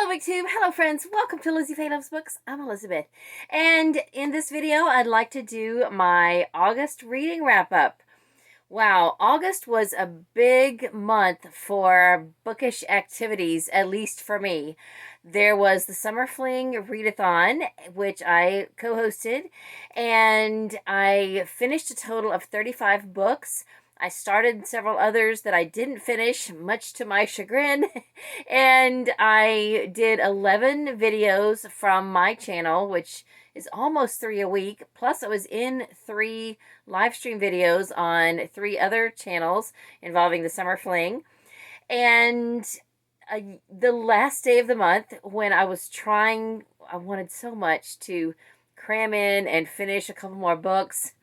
Hello BookTube, hello friends, welcome to Lizziefayelovesbooks. I'm Elizabeth, and in this video I'd like to do my August reading wrap-up. Wow, August was a big month for bookish activities, at least for me. There was the Summer Fling Readathon, which I co-hosted, and I finished a total of 35 books. I started several others that I didn't finish, much to my chagrin, and I did 11 videos from my channel, which is almost 3 a week, plus I was in 3 live stream videos on 3 other channels involving the Summer Fling. And the last day of the month, when I was trying, I wanted so much to cram in and finish a couple more books,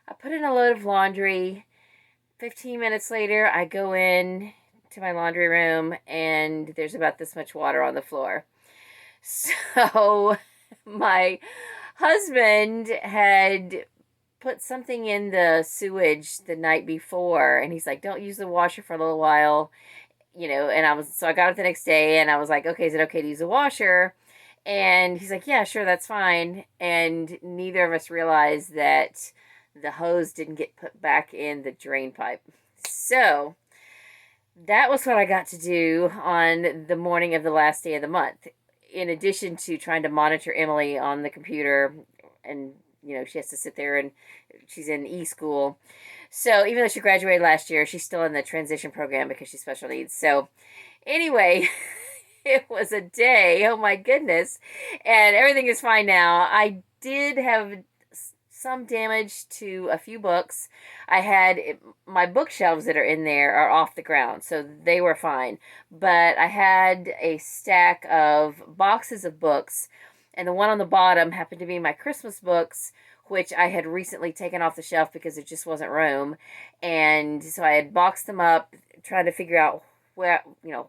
I put in a load of laundry. 15 minutes later, I go in to my laundry room and there's about this much water on the floor. So my husband had put something in the sewage the night before, and he's like, don't use the washer for a little while, you know, and I got up the next day and I was like, okay, is it okay to use the washer? And he's like, yeah, sure, that's fine. And neither of us realized that the hose didn't get put back in the drain pipe. So that was what I got to do on the morning of the last day of the month. In addition to trying to monitor Emily on the computer, and you know, she has to sit there and she's in e-school. So even though she graduated last year, she's still in the transition program because she's special needs. So anyway, it was a day, oh my goodness, and everything is fine now. I did have some damage to a few books. I had my bookshelves that are in there are off the ground, so they were fine. But I had a stack of boxes of books, and the one on the bottom happened to be my Christmas books, which I had recently taken off the shelf because it just wasn't room. And so I had boxed them up, trying to figure out where, you know,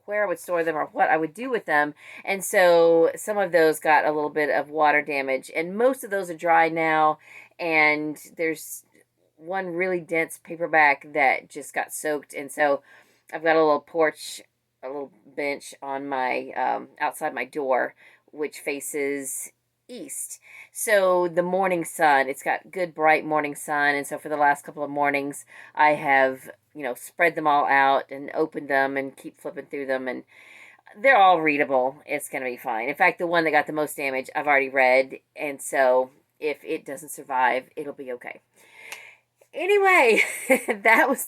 where I would store them or what I would do with them. And so some of those got a little bit of water damage, and most of those are dry now. And there's one really dense paperback that just got soaked. And so I've got a little porch, a little bench on my, outside my door, which faces east. So the morning sun, it's got good bright morning sun. And so for the last couple of mornings, I have, you know, spread them all out and opened them and keep flipping through them, and they're all readable. It's going to be fine. In fact, the one that got the most damage, I've already read, and so if it doesn't survive, it'll be okay. Anyway, that was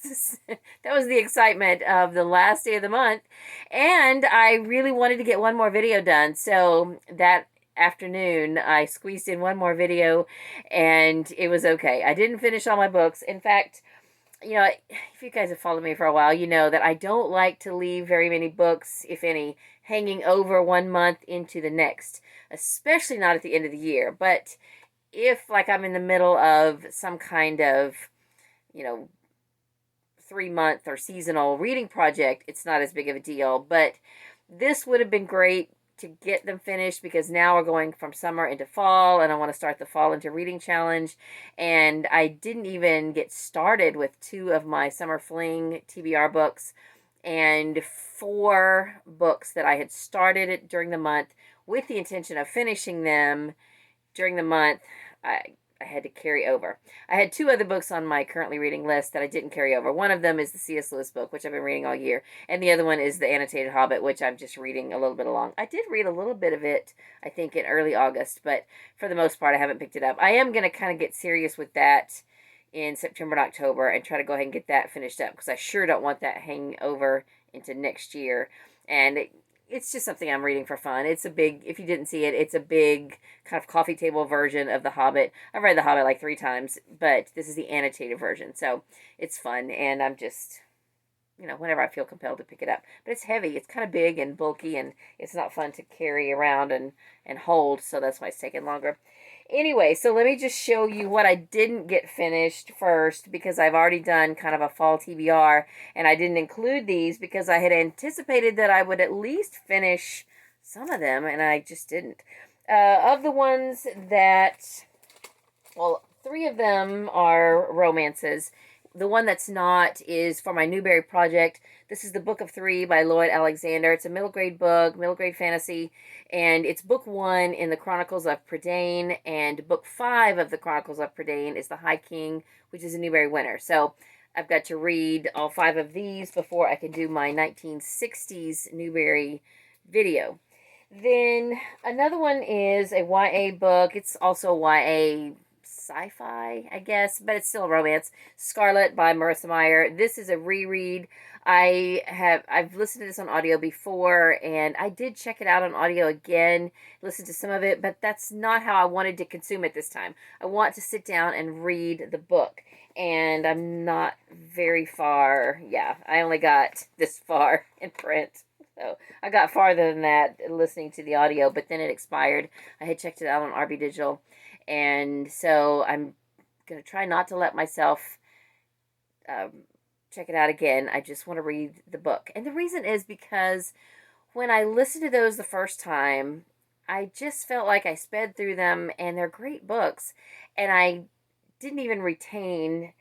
the excitement of the last day of the month, and I really wanted to get one more video done, so that afternoon I squeezed in one more video, and it was okay. I didn't finish all my books. In fact, you know, if you guys have followed me for a while, you know that I don't like to leave very many books, if any, hanging over one month into the next, especially not at the end of the year. But if, like, I'm in the middle of some kind of, you know, 3-month or seasonal reading project, it's not as big of a deal. But this would have been great to get them finished, because now we're going from summer into fall, and I want to start the fall into reading challenge. And I didn't even get started with 2 of my Summer Fling TBR books, and 4 books that I had started during the month with the intention of finishing them during the month. I had to carry over. I had 2 other books on my currently reading list that I didn't carry over. One of them is the C.S. Lewis book, which I've been reading all year. And the other one is the Annotated Hobbit, which I'm just reading a little bit along. I did read a little bit of it, I think, in early August, but for the most part, I haven't picked it up. I am going to kind of get serious with that in September and October and try to go ahead and get that finished up, because I sure don't want that hanging over into next year. And it's just something I'm reading for fun. It's a big, if you didn't see it, it's a big kind of coffee table version of The Hobbit. I've read The Hobbit like 3 times, but this is the annotated version. So it's fun, and I'm just, you know, whenever I feel compelled to pick it up. But it's heavy. It's kind of big and bulky, and it's not fun to carry around and hold, so that's why it's taking longer. Anyway, so let me just show you what I didn't get finished first, because I've already done kind of a fall TBR, and I didn't include these because I had anticipated that I would at least finish some of them, and I just didn't. Of the ones that, well, 3 of them are romances. The one that's not is for my Newbery project. This is The Book of Three by Lloyd Alexander. It's a middle grade book, middle grade fantasy, and it's book 1 in the Chronicles of Prydain, and book 5 of the Chronicles of Prydain is The High King, which is a Newbery winner. So I've got to read all 5 of these before I can do my 1960s Newbery video. Then another one is a YA book. It's also a YA sci-fi, I guess, but it's still a romance. Scarlet by Marissa Meyer. This is a reread. I've listened to this on audio before, and I did check it out on audio again, listen to some of it, but that's not how I wanted to consume it this time. I want to sit down and read the book, and I'm not very far. Yeah, I only got this far in print. So I got farther than that listening to the audio, but then it expired. I had checked it out on RB Digital, and so I'm going to try not to let myself check it out again. I just want to read the book. And the reason is because when I listened to those the first time, I just felt like I sped through them, and they're great books, and I didn't even retain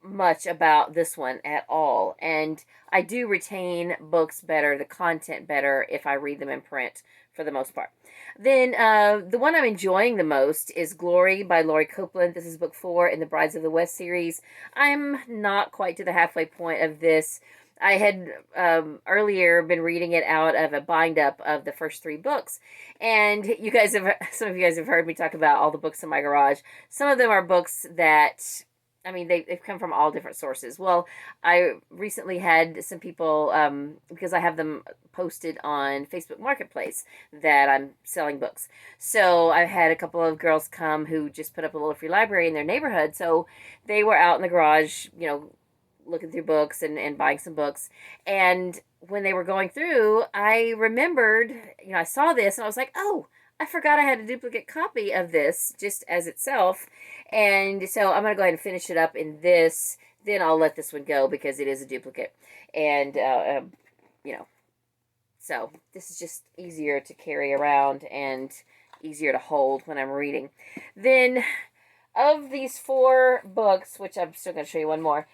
much about this one at all. And I do retain books better, the content better, if I read them in print for the most part. Then the one I'm enjoying the most is Glory by Laurie Copeland. This is book 4 in the Brides of the West series. I'm not quite to the halfway point of this. I had earlier been reading it out of a bind up of the first 3 books, and some of you guys have heard me talk about all the books in my garage. Some of them are books that, I mean, they've come from all different sources. Well, I recently had some people, because I have them posted on Facebook Marketplace, that I'm selling books. So I had a couple of girls come who just put up a little free library in their neighborhood. So they were out in the garage, looking through books and buying some books. And when they were going through, I remembered, I saw this and I was like, oh, I forgot I had a duplicate copy of this just as itself. And so I'm going to go ahead and finish it up in this. Then I'll let this one go because it is a duplicate. And, so this is just easier to carry around and easier to hold when I'm reading. Then of these 4 books, which I'm still going to show you one more,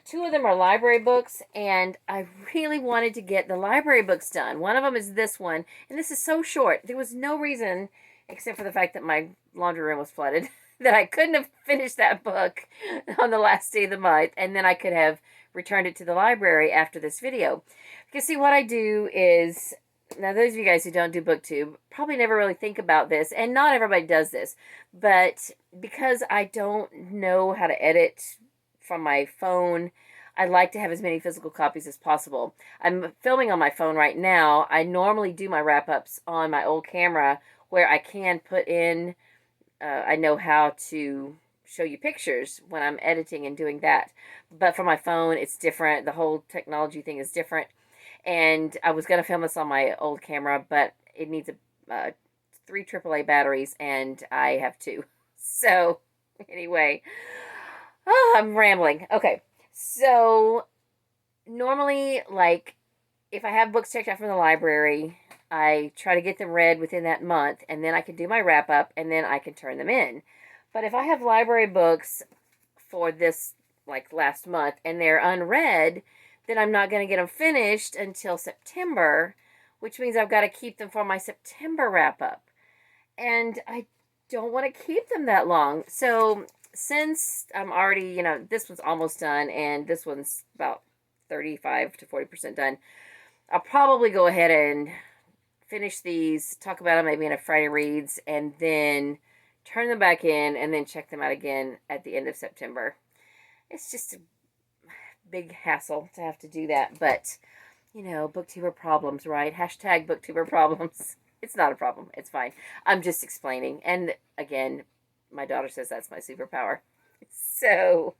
2 of them are library books, and I really wanted to get the library books done. One of them is this one, and this is so short. There was no reason, except for the fact that my laundry room was flooded, that I couldn't have finished that book on the last day of the month, and then I could have returned it to the library after this video. Because see, what I do is, now those of you guys who don't do BookTube probably never really think about this, and not everybody does this, but because I don't know how to edit from my phone, I like to have as many physical copies as possible. I'm filming on my phone right now. I normally do my wrap-ups on my old camera where I can put in, I know how to show you pictures when I'm editing and doing that. But for my phone, it's different. The whole technology thing is different. And I was going to film this on my old camera, but it needs 3 AAA batteries, and I have 2. So, anyway, I'm rambling. Okay, so normally, if I have books checked out from the library, I try to get them read within that month, and then I can do my wrap-up, and then I can turn them in. But if I have library books for this, last month, and they're unread, then I'm not going to get them finished until September, which means I've got to keep them for my September wrap-up. And I don't want to keep them that long. So since I'm already, this one's almost done, and this one's about 35 to 40% done, I'll probably go ahead and finish these, talk about them maybe in a Friday Reads, and then turn them back in, and then check them out again at the end of September. It's just a big hassle to have to do that, but, booktuber problems, right? Hashtag booktuber problems. It's not a problem. It's fine. I'm just explaining. And again, my daughter says that's my superpower. So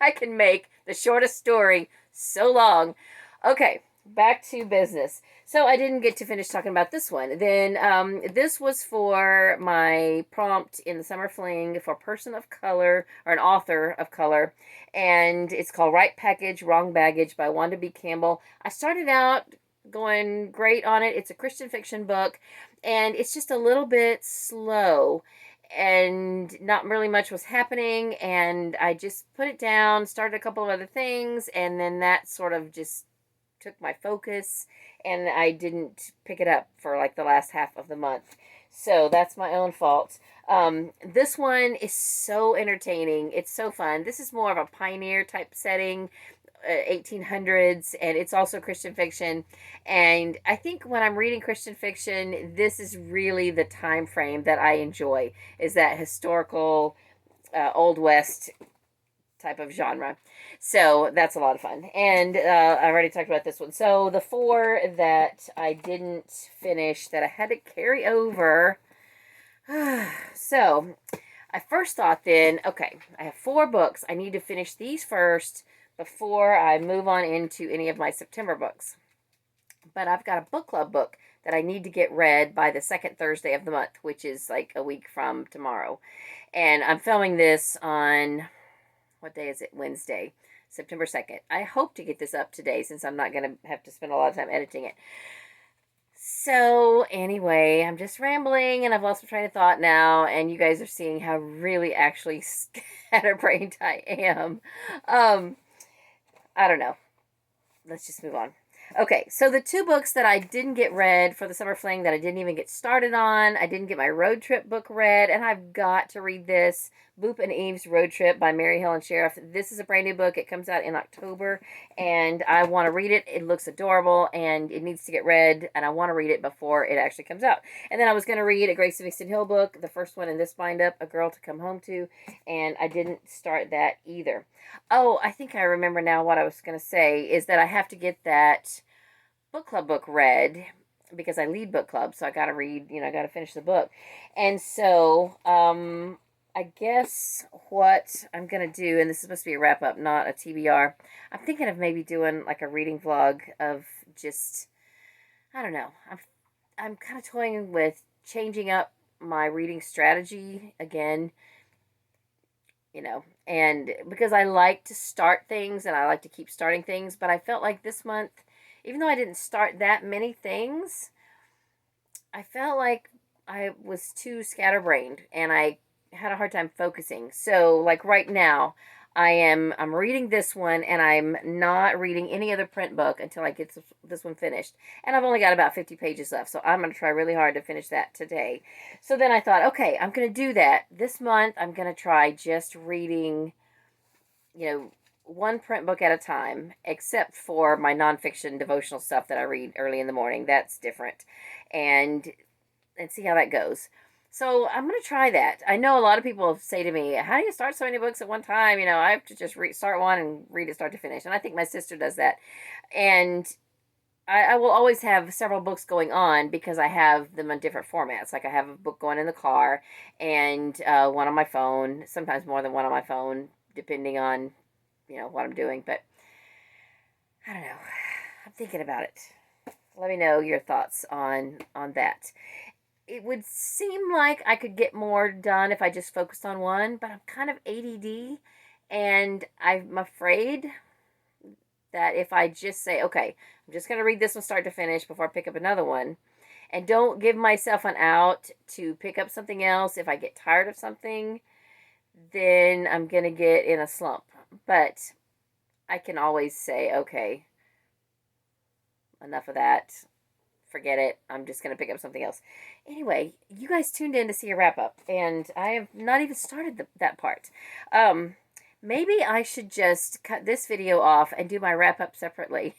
I can make the shortest story so long. Okay, back to business. So I didn't get to finish talking about this one. Then this was for my prompt in the Summer Fling for a person of color, or an author of color. And it's called Right Package, Wrong Baggage by Wanda B. Campbell. I started out going great on it. It's a Christian fiction book, and it's just a little bit slow, and not really much was happening, and I just put it down, started a couple of other things, and then that sort of just took my focus, and I didn't pick it up for like the last half of the month. So that's my own fault. This one is so entertaining. It's so fun. This is more of a pioneer type setting, 1800s, and it's also Christian fiction. And I think when I'm reading Christian fiction, this is really the time frame that I enjoy, is that historical, Old West type of genre. So that's a lot of fun. And I already talked about this one. So the 4 that I didn't finish that I had to carry over. So I first thought then, okay, I have 4 books. I need to finish these first before I move on into any of my September books. But I've got a book club book that I need to get read by the second Thursday of the month, which is like a week from tomorrow. And I'm filming this on, what day is it? Wednesday, September 2nd. I hope to get this up today since I'm not going to have to spend a lot of time editing it. So anyway, I'm just rambling and I've lost my train of thought now, and you guys are seeing how really actually scatterbrained I am. I don't know. Let's just move on. Okay, so the 2 books that I didn't get read for the summer fling, that I didn't even get started on, I didn't get my road trip book read, and I've got to read this, Boop and Eve's Road Trip by Mary Helen Sheriff. This is a brand new book. It comes out in October, and I want to read it. It looks adorable, and it needs to get read, and I want to read it before it actually comes out. And then I was going to read a Grace Livingston Hill book, the first one in this bind-up, A Girl to Come Home To, and I didn't start that either. Oh, I think I remember now what I was going to say, is that I have to get that book club book read because I lead book club, so I got to read, I got to finish the book. And so, I guess what I'm going to do, and this is supposed to be a wrap-up, not a TBR, I'm thinking of maybe doing like a reading vlog of just, I don't know, I'm kind of toying with changing up my reading strategy again, and because I like to start things and I like to keep starting things, but I felt like this month, even though I didn't start that many things, I felt like I was too scatterbrained and I had a hard time focusing. So like right now, I'm reading this one, and I'm not reading any other print book until I get this one finished. And I've only got about 50 pages left, so I'm going to try really hard to finish that today. So then I thought, okay, I'm going to do that. This month, I'm going to try just reading, one print book at a time, except for my nonfiction devotional stuff that I read early in the morning. That's different. And see how that goes. So I'm going to try that. I know a lot of people say to me, how do you start so many books at one time? I have to just start one and read it start to finish. And I think my sister does that. And I will always have several books going on because I have them in different formats. Like I have a book going in the car and one on my phone, sometimes more than one on my phone, depending on, what I'm doing. But I don't know. I'm thinking about it. Let me know your thoughts on that. It would seem like I could get more done if I just focused on one, but I'm kind of ADD, and I'm afraid that if I just say, okay, I'm just going to read this one start to finish before I pick up another one, and don't give myself an out to pick up something else if I get tired of something, then I'm going to get in a slump. But I can always say, okay, enough of that. Forget it. I'm just going to pick up something else. Anyway, you guys tuned in to see a wrap-up, and I have not even started that part. Maybe I should just cut this video off and do my wrap-up separately.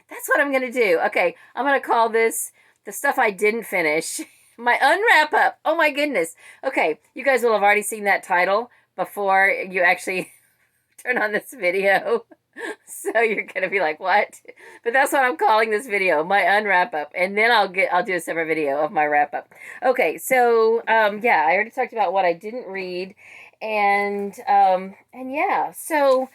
That's what I'm going to do. Okay, I'm going to call this the stuff I didn't finish. My unwrap-up. Oh my goodness. Okay, you guys will have already seen that title before you actually turn on this video. So you're going to be like, what? But that's what I'm calling this video, my unwrap-up. And then I'll do a separate video of my wrap-up. Okay, so, yeah, I already talked about what I didn't read. And yeah, so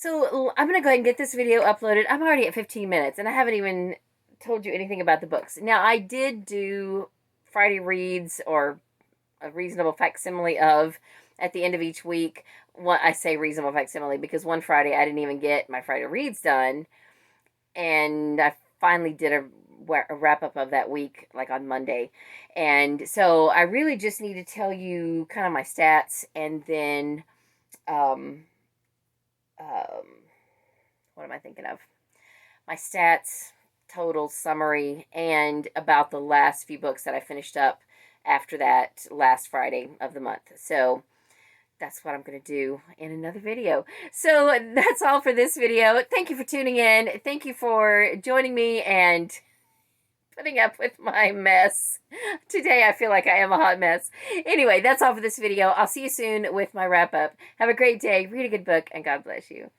I'm going to go ahead and get this video uploaded. I'm already at 15 minutes, and I haven't even told you anything about the books. Now, I did do Friday reads, or a reasonable facsimile of, at the end of each week. I say reasonable facsimile because one Friday I didn't even get my Friday reads done, and I finally did a wrap-up of that week, like on Monday. And so I really just need to tell you kind of my stats, and then what am I thinking of? my stats, total summary, and about the last few books that I finished up after that last Friday of the month. So that's what I'm going to do in another video. So that's all for this video. Thank you for tuning in. Thank you for joining me and putting up with my mess. Today I feel like I am a hot mess. Anyway, that's all for this video. I'll see you soon with my wrap up. Have a great day. Read a good book, and God bless you.